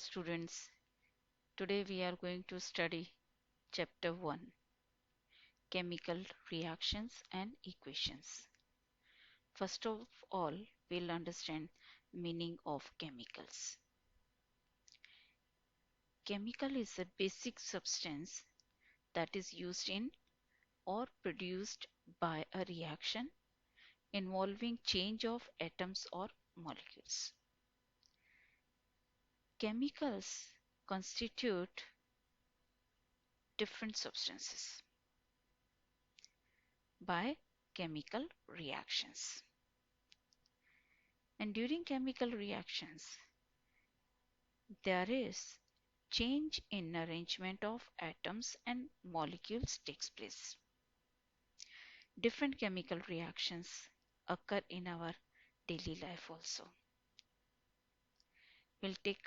students. Today we are going to study chapter 1, chemical reactions and equations. First of all, we'll understand meaning of chemicals. Chemical is a basic substance that is used in or produced by a reaction involving change of atoms or molecules. Chemicals constitute different substances by chemical reactions. And during chemical reactions, there is change in arrangement of atoms and molecules takes place. Different chemical reactions occur in our daily life also. We'll take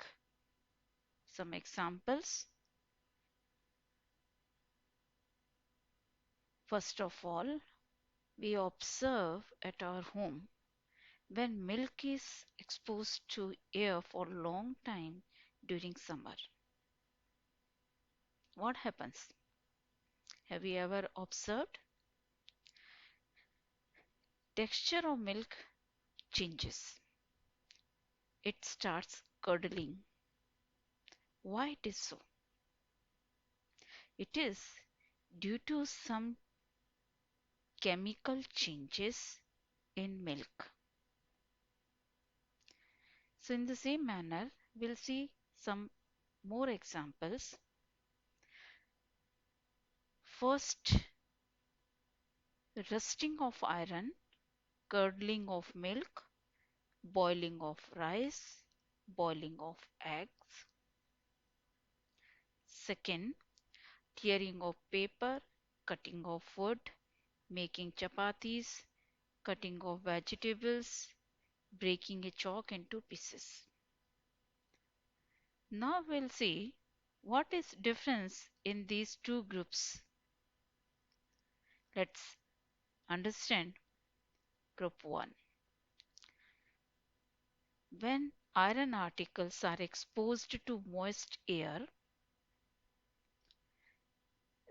some examples. First of all, we observe at our home when milk is exposed to air for a long time during summer. What happens? Have you ever observed? Texture of milk changes. It starts curdling. Why it is so? It is due to some chemical changes in milk. So in the same manner, we'll see some more examples. First, rusting of iron, curdling of milk, boiling of rice, boiling of eggs. Second, tearing of paper, cutting of wood, making chapatis, cutting of vegetables, breaking a chalk into pieces. Now we'll see what is difference in these two groups. Let's understand group 1. When iron particles are exposed to moist air,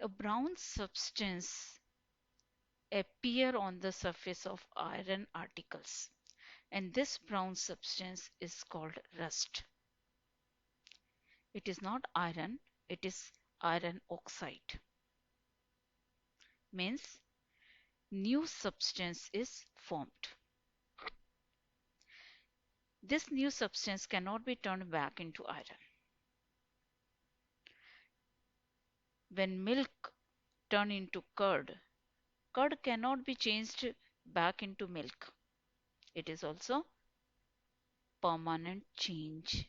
a brown substance appear on the surface of iron particles, and this brown substance is called rust. It is not iron, it is iron oxide. Means new substance is formed. This new substance cannot be turned back into iron. When milk turn into curd, curd cannot be changed back into milk. It is also permanent change.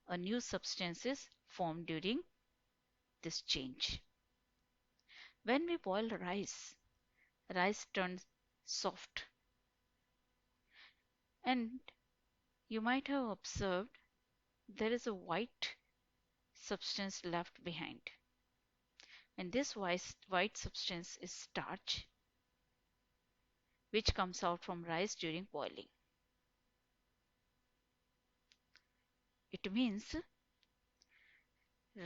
A new substance is formed during this change. When we boil rice, rice turns soft. And you might have observed there is a white substance left behind. And this white substance is starch, which comes out from rice during boiling. It means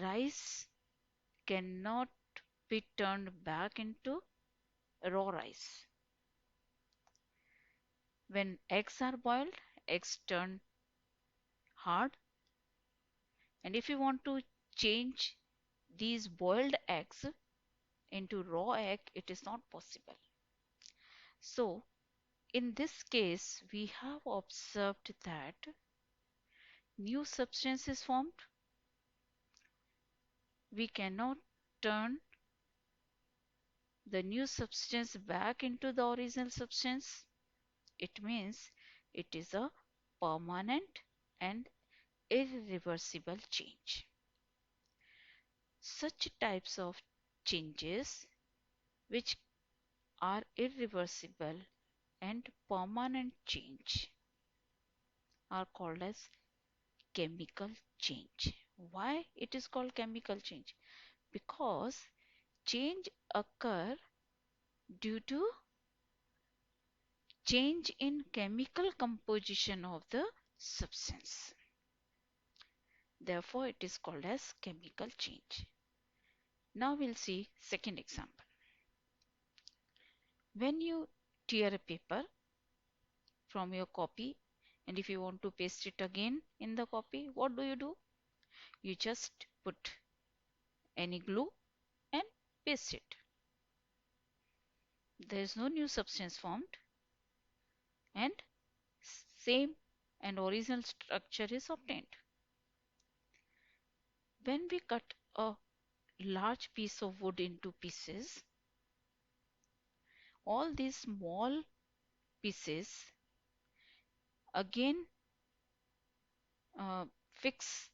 rice cannot be turned back into raw rice. When eggs are boiled, eggs turn hard, and if you want to change these boiled eggs into raw egg, it is not possible. So in this case, we have observed that new substance is formed. We cannot turn the new substance back into the original substance. It means it is a permanent and irreversible change. Such types of changes which are irreversible and permanent change are called as chemical change. Why it is called chemical change? Because change occur due to change in chemical composition of the substance. Therefore, it is called as chemical change. Now we'll see second example. When you tear a paper from your copy and if you want to paste it again in the copy, what do? You just put any glue and paste it. There is no new substance formed and same and original structure is obtained. When we cut a large piece of wood into pieces, all these small pieces again fix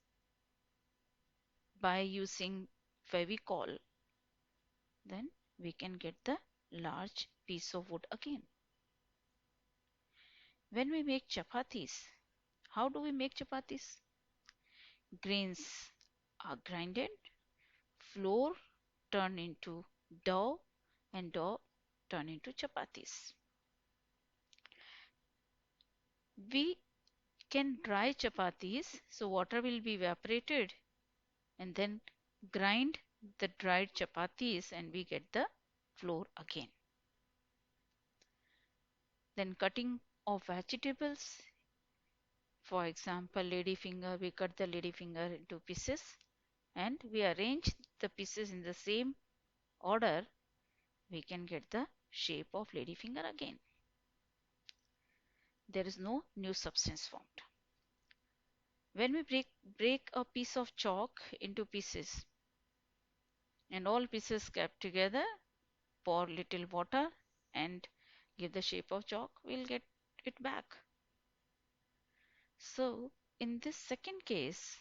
by using Fevicol, then we can get the large piece of wood again. When we make chapatis, how do we make chapatis? Grains are grinded, flour turned into dough, and dough turned into chapatis. We can dry chapatis, so water will be evaporated and then grind the dried chapatis and we get the flour again. Then cutting of vegetables, for example lady finger, we cut the lady finger into pieces and we arrange the pieces in the same order, we can get the shape of lady finger again. There is no new substance formed. When we break a piece of chalk into pieces and all pieces kept together, pour little water and give the shape of chalk, we'll get it back. So in this second case,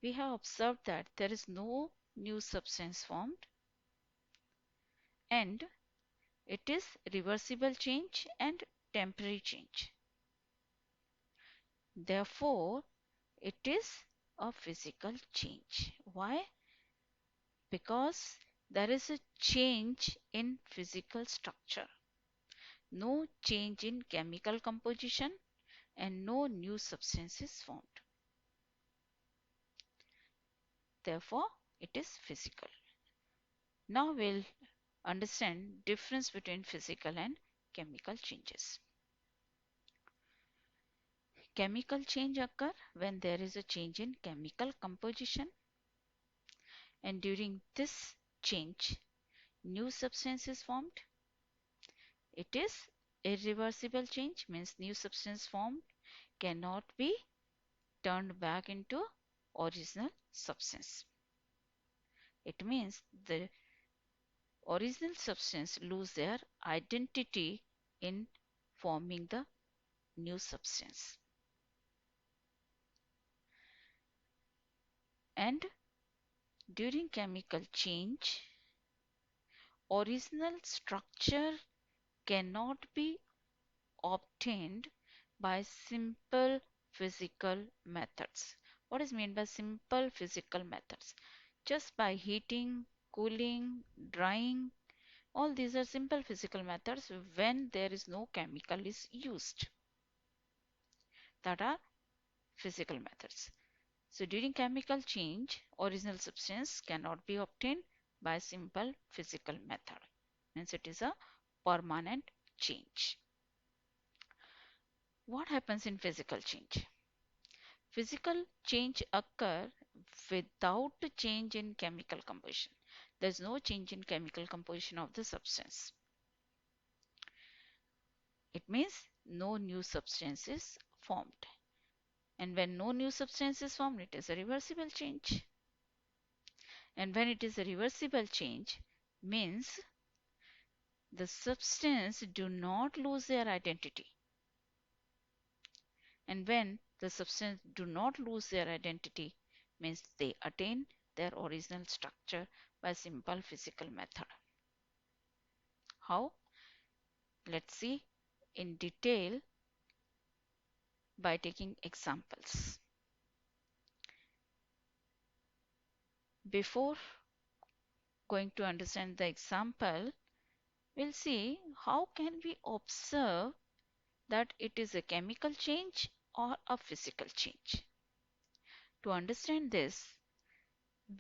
we have observed that there is no new substance formed and it is reversible change and temporary change. Therefore, it is a physical change. Why? Because there is a change in physical structure, no change in chemical composition, and no new substance is formed. Therefore, it is physical. Now we'll understand difference between physical and chemical changes. Chemical change occur when there is a change in chemical composition and during this change new substance is formed. It is irreversible change, means new substance formed cannot be turned back into original substance. It means the original substance lose their identity in forming the new substance. And during chemical change, original structure cannot be obtained by simple physical methods. What is meant by simple physical methods? Just by heating, cooling, drying, all these are simple physical methods when there is no chemical is used. That are physical methods. So during chemical change, original substance cannot be obtained by simple physical method. Means it is a permanent change. What happens in physical change? Physical change occur without change in chemical composition. There is no change in chemical composition of the substance. It means no new substance is formed. And when no new substance is formed, it is a reversible change. And when it is a reversible change, means the substance do not lose their identity. And when the substance do not lose their identity, means they attain their original structure by simple physical method. How? Let's see in detail by taking examples. Before going to understand the example, we'll see how can we observe that it is a chemical change or a physical change. To understand this,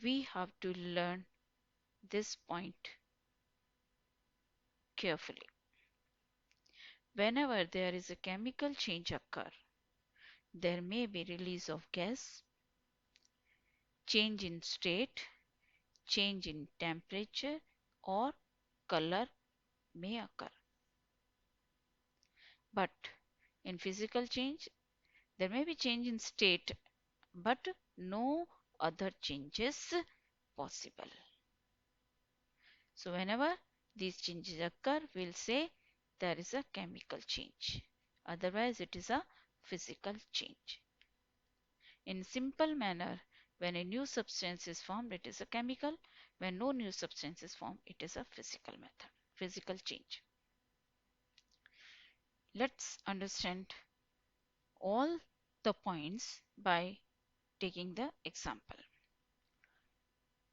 we have to learn this point carefully. Whenever there is a chemical change occur, there may be release of gas, change in state, change in temperature, or color may occur. But in physical change, there may be change in state, but no other changes possible. So whenever these changes occur, we'll say there is a chemical change. Otherwise, it is a physical change. In simple manner, when a new substance is formed, it is a chemical. When no new substance is formed, it is a physical method, physical change. Let's understand all the points by taking the example.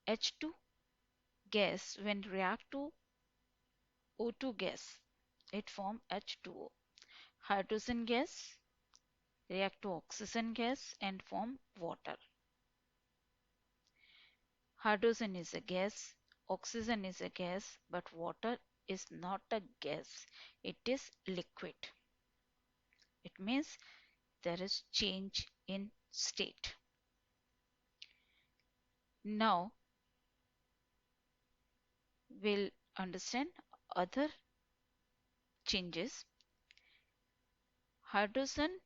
H2 gas when react to O2 gas, it form H2O. Hydrogen gas react to oxygen gas and form water. Hydrogen is a gas, oxygen is a gas, but water is not a gas. It is liquid. It means there is change in state. Now we'll understand other changes. Hydrogen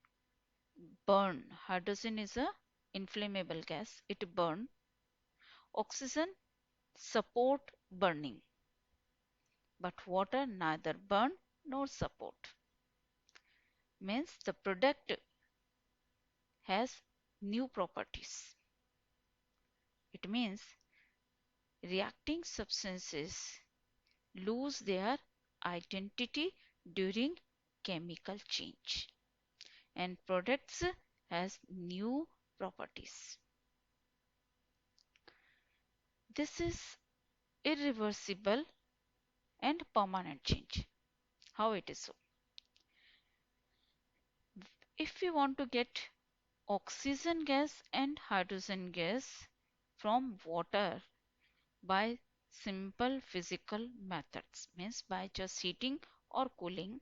burn. Hydrogen is a inflammable gas. It burn. Oxygen support burning. But water neither burn nor support. Means the product has new properties. It means reacting substances lose their identity during chemical change and products has new properties. This is irreversible and permanent change. How it is so? If we want to get oxygen gas and hydrogen gas from water by simple physical methods, means by just heating or cooling,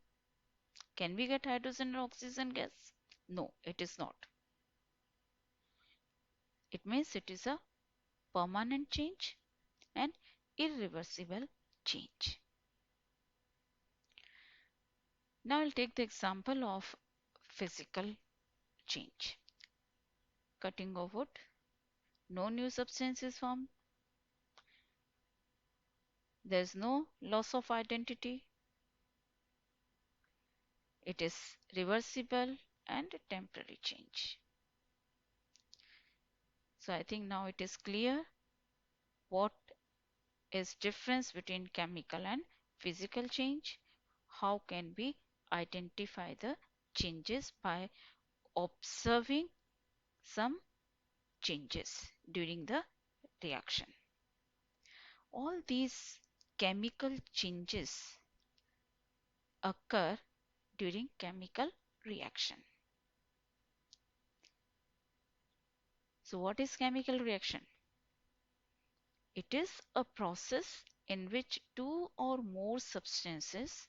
can we get hydrogen or oxygen gas? No, it is not. It means it is a permanent change and irreversible change. Now I'll take the example of physical change. Cutting of wood, no new substance is formed. There is no loss of identity. It is reversible and temporary change. So I think now it is clear what is difference between chemical and physical change. How can we identify the changes by observing some changes during the reaction. All these chemical changes occur during chemical reaction. So what is chemical reaction? It is a process in which two or more substances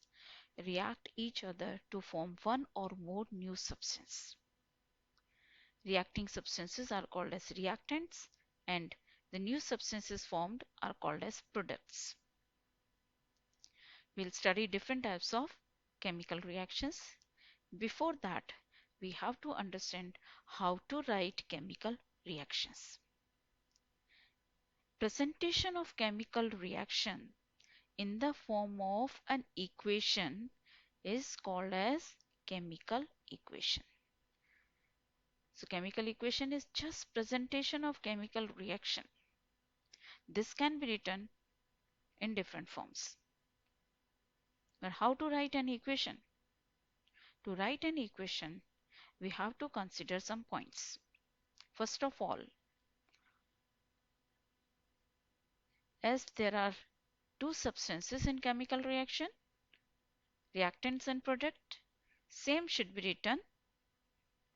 react each other to form one or more new substance. Reacting substances are called as reactants and the new substances formed are called as products. We'll study different types of chemical reactions. Before that, we have to understand how to write chemical reactions. Presentation of chemical reaction in the form of an equation is called as chemical equation. So chemical equation is just presentation of chemical reaction. This can be written in different forms. But how to write an equation? To write an equation, we have to consider some points. First of all, as there are two substances in chemical reaction, reactants and product, same should be written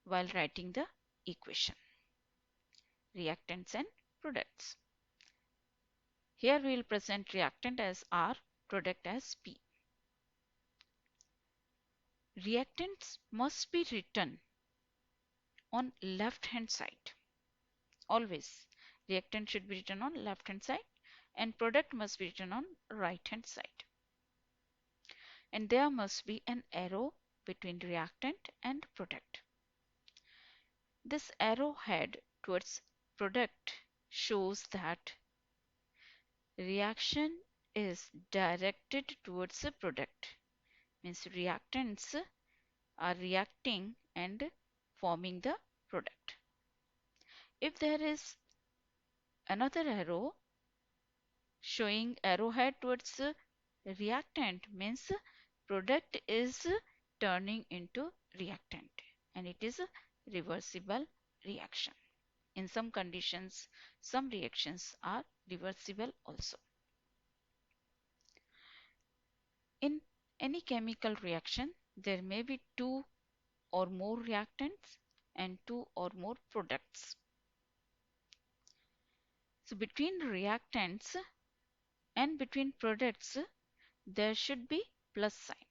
while writing the equation. reactants and products. Here we will present reactant as R, product as P. Reactants must be written on left hand side. Always. Reactant should be written on left hand side and product must be written on right hand side. And there must be an arrow between reactant and product. This arrow head towards product shows that reaction is directed towards the product. Means reactants are reacting and forming the product. If there is another arrow showing arrowhead towards the reactant, means product is turning into reactant and it is a reversible reaction. In some conditions, some reactions are reversible also. In any chemical reaction, there may be two or more reactants and two or more products. So between reactants and between products, there should be plus sign.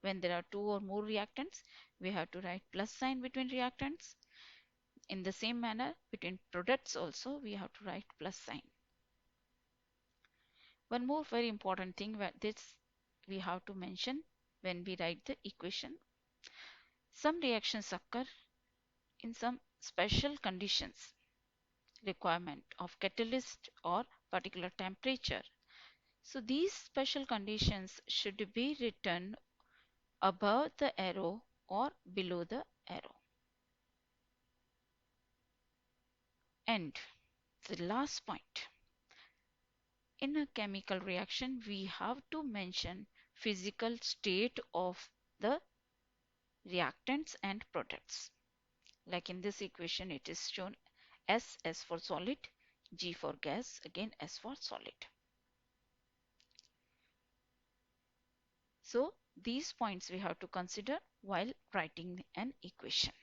When there are two or more reactants, we have to write plus sign between reactants. In the same manner, between products also, we have to write plus sign. One more very important thing that this we have to mention when we write the equation. Some reactions occur in some special conditions, requirement of catalyst or particular temperature. So these special conditions should be written above the arrow or below the arrow. And the last point, in a chemical reaction, we have to mention physical state of the reactants and products. Like in this equation, it is shown S for solid, G for gas, again S for solid. So these points we have to consider while writing an equation.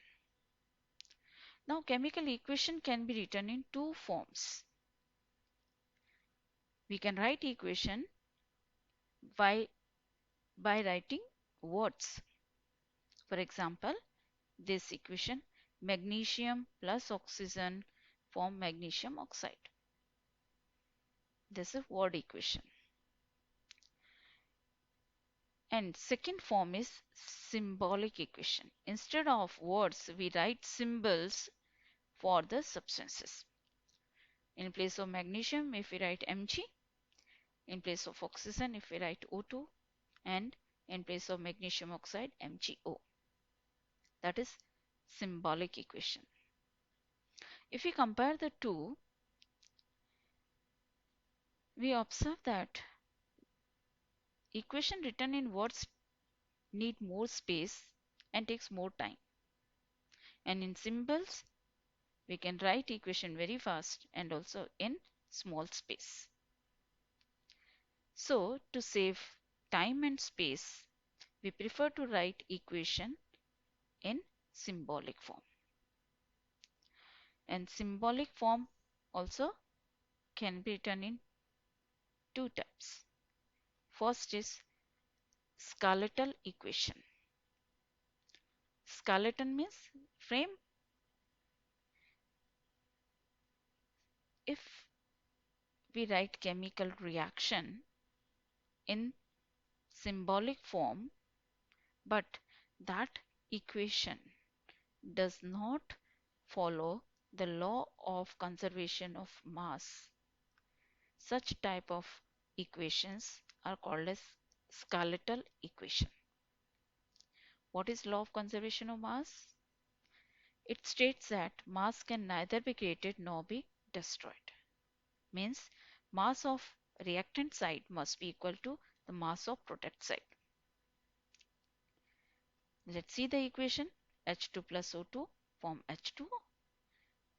Now chemical equation can be written in two forms. We can write equation by writing words. For example, this equation, magnesium plus oxygen form magnesium oxide. This is word equation. And second form is symbolic equation. Instead of words, we write symbols for the substances. In place of magnesium, if we write Mg, in place of oxygen, if we write O2, and in place of magnesium oxide, MgO. That is symbolic equation. If we compare the two, we observe that equation written in words need more space and takes more time. And in symbols, we can write equation very fast and also in small space. So to save time and space, we prefer to write equation in symbolic form. And symbolic form also can be written in two types. First is skeletal equation. Skeleton means frame. If we write chemical reaction in symbolic form, but that equation does not follow the law of conservation of mass, such type of equations are called as skeletal equation. What is law of conservation of mass? It states that mass can neither be created nor be destroyed. Means mass of reactant side must be equal to the mass of product side. Let's see the equation. H2 plus O2 form H2O.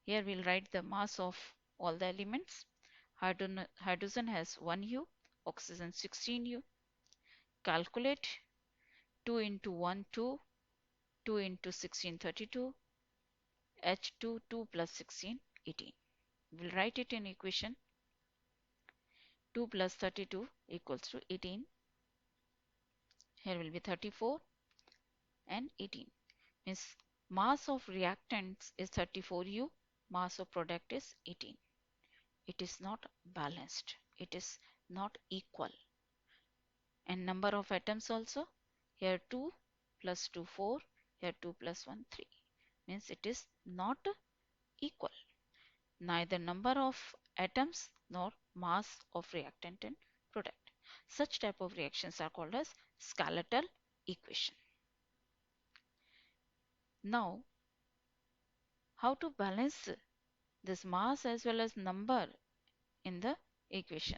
Here we'll write the mass of all the elements. Hydrogen has 1 U, oxygen 16 U. Calculate 2 into 1 2, 2 into 16 32, H2 2 plus 16 18. We'll write it in equation. 2 plus 32 equals to 18. Here will be 34 and 18. Means mass of reactants is 34U, mass of product is 18. It is not balanced. It is not equal. And number of atoms also, here 2 plus 2 4, here 2 plus 1 3. Means it is not equal. Neither number of atoms nor mass of reactant and product. Such type of reactions are called as skeletal equation. Now, how to balance this mass as well as number in the equation?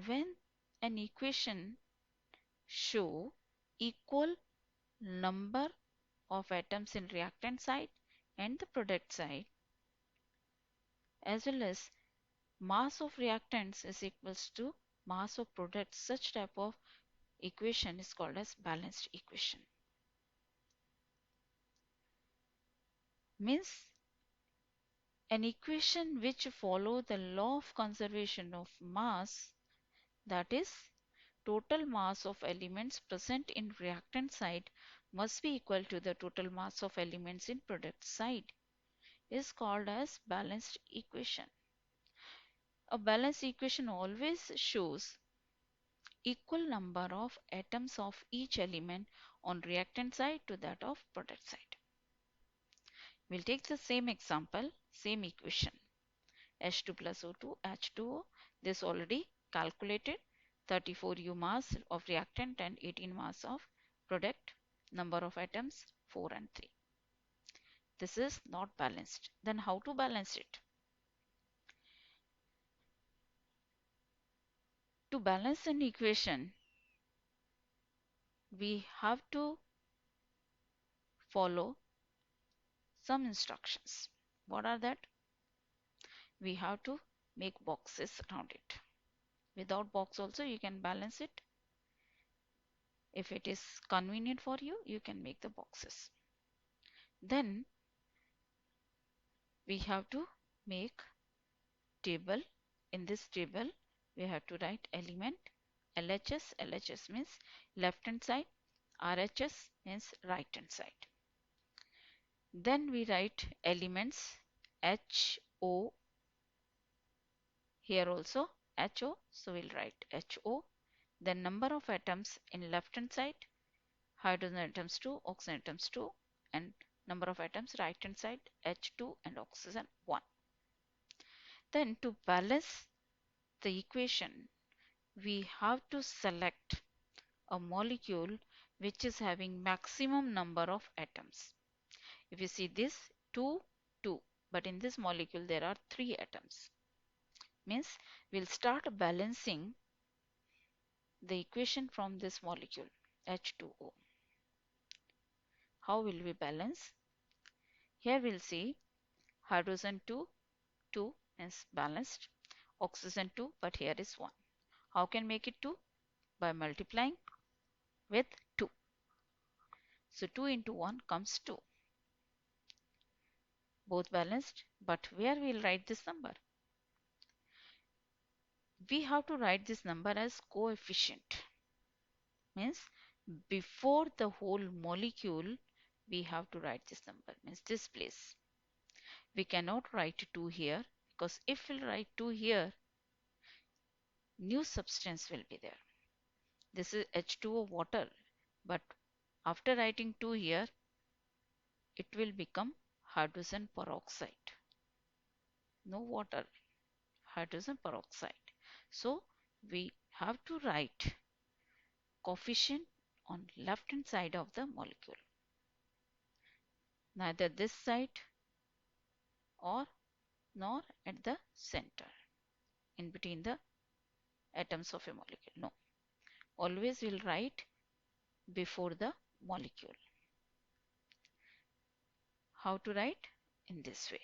When an equation show equal number of atoms in reactant side and the product side, as well as mass of reactants is equals to mass of product, such type of equation is called as balanced equation. Means an equation which follow the law of conservation of mass, that is total mass of elements present in reactant side must be equal to the total mass of elements in product side, is called as balanced equation. A balanced equation always shows equal number of atoms of each element on reactant side to that of product side. We'll take the same example, same equation. H2 plus O2, H2O. This already calculated. 34U mass of reactant and 18 mass of product. Number of atoms 4 and 3. This is not balanced. Then how to balance it? To balance an equation, we have to follow some instructions. What are that? We have to make boxes around it. Without box also you can balance it. If it is convenient for you, you can make the boxes. Then we have to make table. In this table we have to write element LHS. LHS means left hand side. RHS means right hand side. Then we write elements HO. Here also HO. So we'll write HO. Then number of atoms in left hand side. Hydrogen atoms 2, oxygen atoms 2, and number of atoms right hand side H2 and oxygen 1. Then to balance the equation, we have to select a molecule which is having maximum number of atoms. If you see this 2, 2, but in this molecule there are 3 atoms. Means we'll start balancing the equation from this molecule H2O. How will we balance? Here we'll see hydrogen 2, 2 is balanced. Oxygen 2, but here is 1. How can make it 2? By multiplying with 2. So 2 into 1 comes 2. Both balanced, but where we'll write this number? We have to write this number as coefficient. Means before the whole molecule, we have to write this number. Means this place. We cannot write 2 here, because if we'll write 2 here, new substance will be there. This is H2O water, but after writing 2 here, it will become hydrogen peroxide. No water, hydrogen peroxide. So we have to write coefficient on left hand side of the molecule. Neither this side or nor at the center in between the atoms of a molecule. No. Always we'll write before the molecule. How to write? In this way.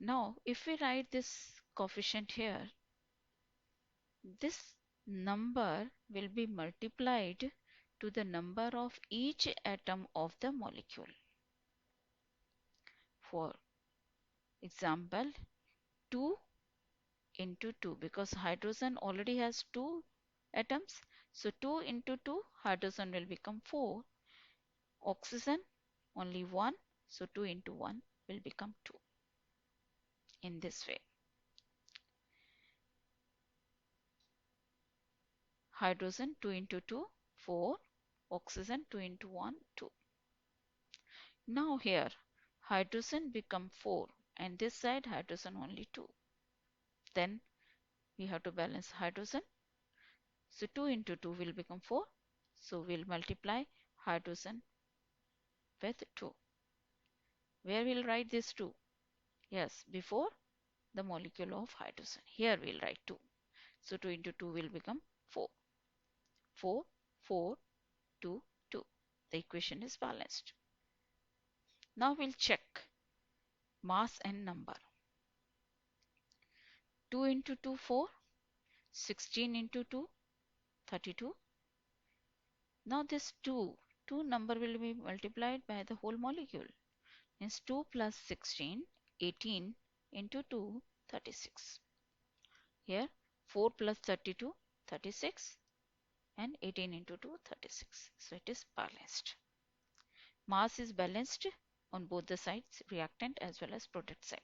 Now if we write this coefficient here, this number will be multiplied to the number of each atom of the molecule. For example, 2 into 2, because hydrogen already has 2 atoms. So 2 into 2, hydrogen will become 4. Oxygen only 1. So 2 into 1 will become 2. In this way. Hydrogen 2 into 2, 4. Oxygen 2 into 1, 2. Now here hydrogen become 4 and this side hydrogen only 2. Then we have to balance hydrogen. So 2 into 2 will become 4. So we'll multiply hydrogen with 2. Where we'll write this 2? Yes, before the molecule of hydrogen. Here we'll write 2. So 2 into 2 will become 4. 4, 4, 2, 2. The equation is balanced. Now we'll check mass and number. 2 into 2, 4. 16 into 2, 32. Now this 2 number will be multiplied by the whole molecule. Means 2 plus 16, 18 into 2, 36. Here 4 plus 32, 36 and 18 into 2, 36. So it is balanced. Mass is balanced on both the sides, reactant as well as product side.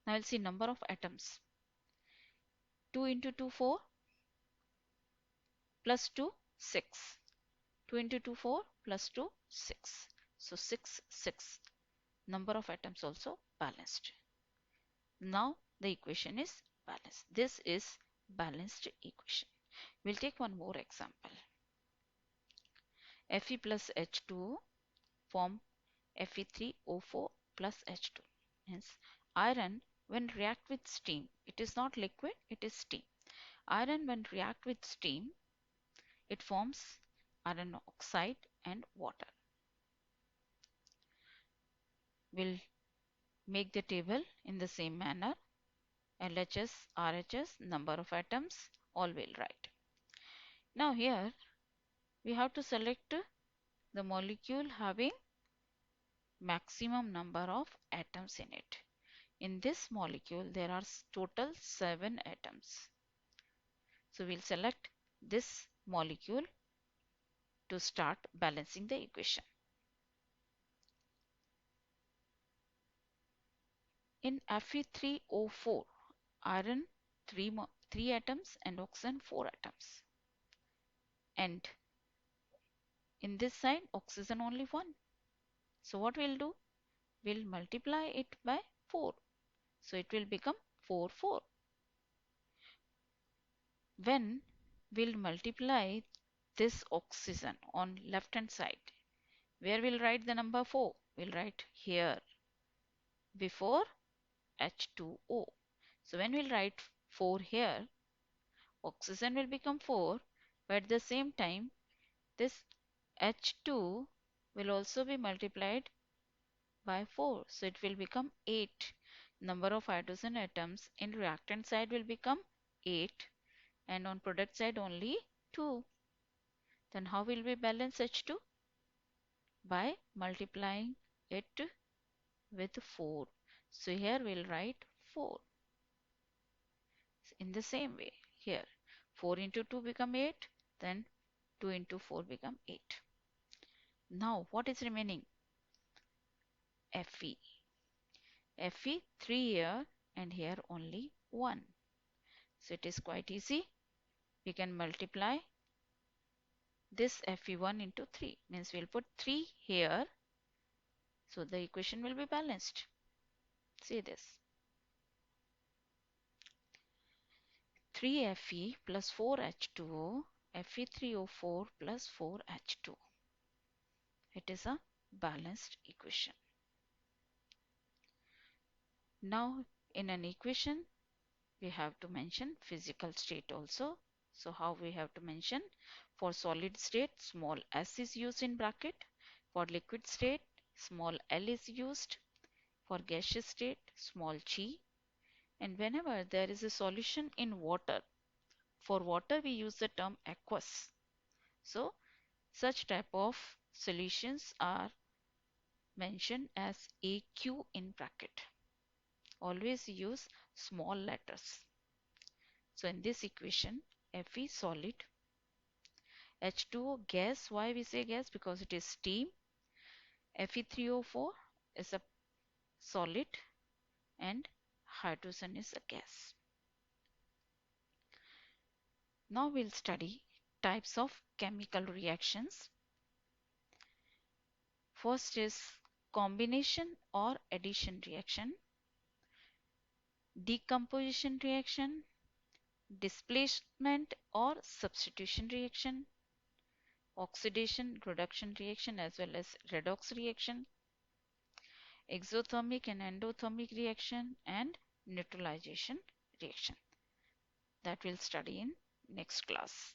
Now we'll see number of atoms. 2 into 2, 4 plus 2, 6. 2 into 2, 4 plus 2, 6. So 6, 6. Number of atoms also balanced. Now the equation is balanced. This is balanced equation. We'll take one more example. Fe plus H2 form Fe3O4 plus H2. Hence iron when react with steam, it is not liquid, it is steam. Iron when react with steam, it forms iron oxide and water. We'll make the table in the same manner. LHS, RHS, number of atoms, all will write. Now here we have to select the molecule having maximum number of atoms in it. In this molecule there are total 7 atoms. So we'll select this molecule to start balancing the equation. In Fe3O4, iron 3 atoms and oxygen 4 atoms. And in this side oxygen only 1. So what we'll do? We'll multiply it by 4. So it will become 4, 4. When we'll multiply this oxygen on left hand side, where we'll write the number 4? We'll write here before H2O. So when we'll write 4 here, oxygen will become 4, but at the same time this H2 will also be multiplied by 4. So it will become 8. Number of hydrogen atoms in reactant side will become 8 and on product side only 2. Then how will we balance H2? By multiplying it with 4. So here we'll write 4. In the same way here 4 into 2 become 8, then 2 into 4 become 8. Now what is remaining? Fe. Fe 3 here and here only 1. So it is quite easy. We can multiply this Fe1 into 3. Means we'll put 3 here. So the equation will be balanced. See this. 3Fe plus 4H2O, Fe3O4 plus 4H2. It is a balanced equation. Now in an equation we have to mention physical state also. So how we have to mention? For solid state small s is used in bracket. For liquid state small l is used. For gaseous state small g. And whenever there is a solution in water, for water we use the term aqueous. So Such type of solutions are mentioned as AQ in bracket. Always use small letters. So in this equation, Fe solid, H2O gas. Why we say gas? Because it is steam. Fe3O4 is a solid and hydrogen is a gas. Now we'll study types of chemical reactions. First is combination or addition reaction, decomposition reaction, displacement or substitution reaction, oxidation reduction reaction as well as redox reaction, exothermic and endothermic reaction, and neutralization reaction that we'll study in next class.